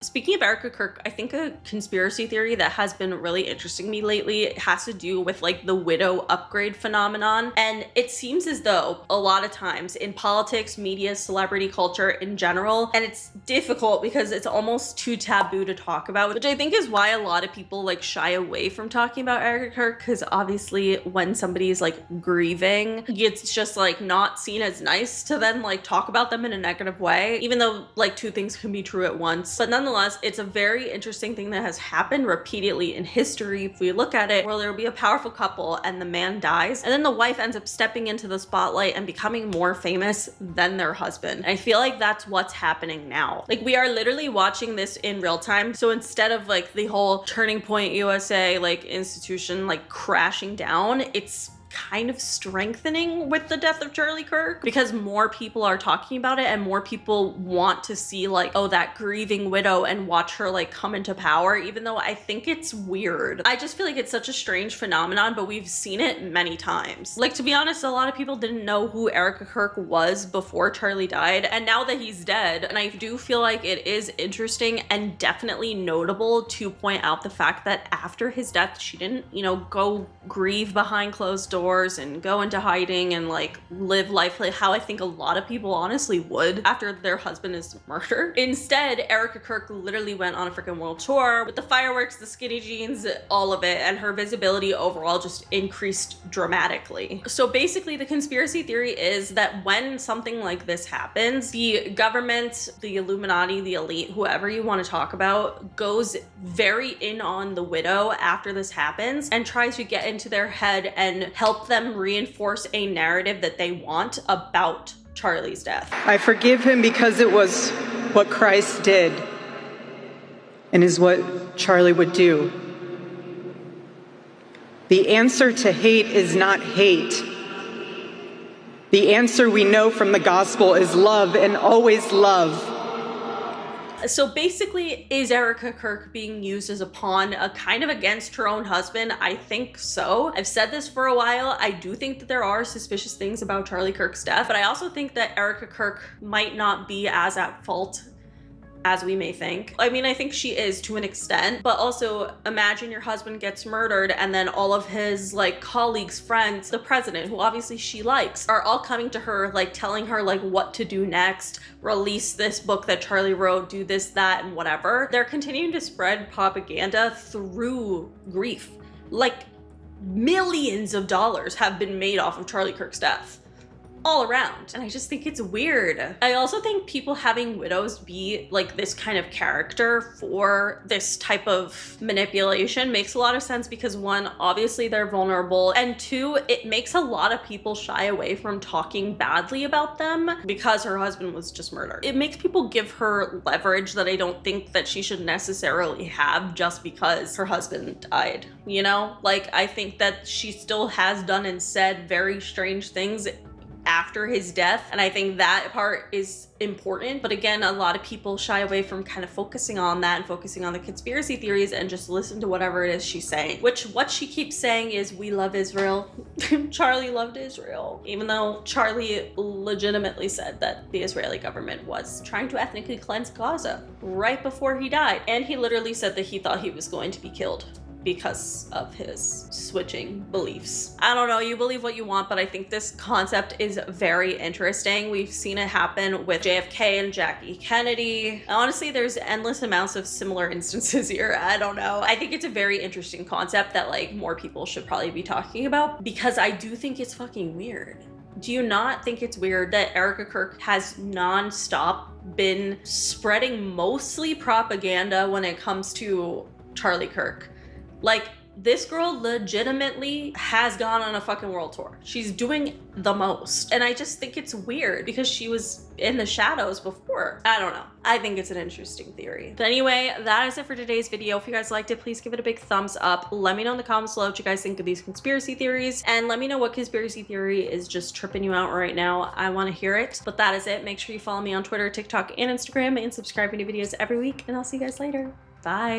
Speaking of Erika Kirk, I think a conspiracy theory that has been really interesting me lately has to do with like the widow upgrade phenomenon. And it seems as though a lot of times in politics, media, celebrity culture in general, and it's difficult because it's almost too taboo to talk about, which I think is why a lot of people like shy away from talking about Erika Kirk, because obviously when somebody's like grieving, it's just like not seen as nice to then like talk about them in a negative way, even though like two things can be true at once. But nonetheless, it's a very interesting thing that has happened repeatedly in history. If we look at it, where there will be a powerful couple and the man dies, and then the wife ends up stepping into the spotlight and becoming more famous than their husband. I feel like that's what's happening now. Like, we are literally watching this in real time. So instead of like the whole Turning Point USA like institution like crashing down, it's kind of strengthening with the death of Charlie Kirk, because more people are talking about it and more people want to see like, oh, that grieving widow, and watch her like come into power, even though I think it's weird. I just feel like it's such a strange phenomenon, but we've seen it many times. Like, to be honest, a lot of people didn't know who Erika Kirk was before Charlie died, and now that he's dead, and I do feel like it is interesting and definitely notable to point out the fact that after his death, she didn't, you know, go grieve behind closed doors and go into hiding and like live life like how I think a lot of people honestly would after their husband is murdered. Instead, Erika Kirk literally went on a freaking world tour with the fireworks, the skinny jeans, all of it, and her visibility overall just increased dramatically. So basically, the conspiracy theory is that when something like this happens, the government, the Illuminati, the elite, whoever you want to talk about, goes very in on the widow after this happens and tries to get into their head and help them reinforce a narrative that they want about Charlie's death. I forgive him because it was what Christ did and is what Charlie would do. The answer to hate is not hate. The answer we know from the gospel is love, and always love. So basically, is Erika Kirk being used as a pawn, kind of against her own husband? I think so. I've said this for a while. I do think that there are suspicious things about Charlie Kirk's death, but I also think that Erika Kirk might not be as at fault as we may think. I mean, I think she is to an extent, but also imagine your husband gets murdered and then all of his like colleagues, friends, the president, who obviously she likes, are all coming to her like telling her like what to do next, release this book that Charlie wrote, do this, that, and whatever. They're continuing to spread propaganda through grief. Like, millions of dollars have been made off of Charlie Kirk's death. All around. And I just think it's weird. I also think people having widows be like this kind of character for this type of manipulation makes a lot of sense, because one, obviously they're vulnerable, and two, it makes a lot of people shy away from talking badly about them because her husband was just murdered. It makes people give her leverage that I don't think that she should necessarily have just because her husband died, you know? Like, I think that she still has done and said very strange things after his death, and I think that part is important. But again, a lot of people shy away from kind of focusing on that and focusing on the conspiracy theories and just listen to whatever it is she's saying, which what she keeps saying is, we love Israel. Charlie loved Israel, even though Charlie legitimately said that the Israeli government was trying to ethnically cleanse Gaza right before he died, and he literally said that he thought he was going to be killed because of his switching beliefs. I don't know, you believe what you want, but I think this concept is very interesting. We've seen it happen with JFK and Jackie Kennedy. Honestly, there's endless amounts of similar instances here. I don't know. I think it's a very interesting concept that like more people should probably be talking about, because I do think it's fucking weird. Do you not think it's weird that Erika Kirk has nonstop been spreading mostly propaganda when it comes to Charlie Kirk? Like, this girl legitimately has gone on a fucking world tour. She's doing the most. And I just think it's weird because she was in the shadows before. I don't know. I think it's an interesting theory. But anyway, that is it for today's video. If you guys liked it, please give it a big thumbs up. Let me know in the comments below what you guys think of these conspiracy theories. And let me know what conspiracy theory is just tripping you out right now. I want to hear it. But that is it. Make sure you follow me on Twitter, TikTok, and Instagram, and subscribe to new videos every week. And I'll see you guys later. Bye.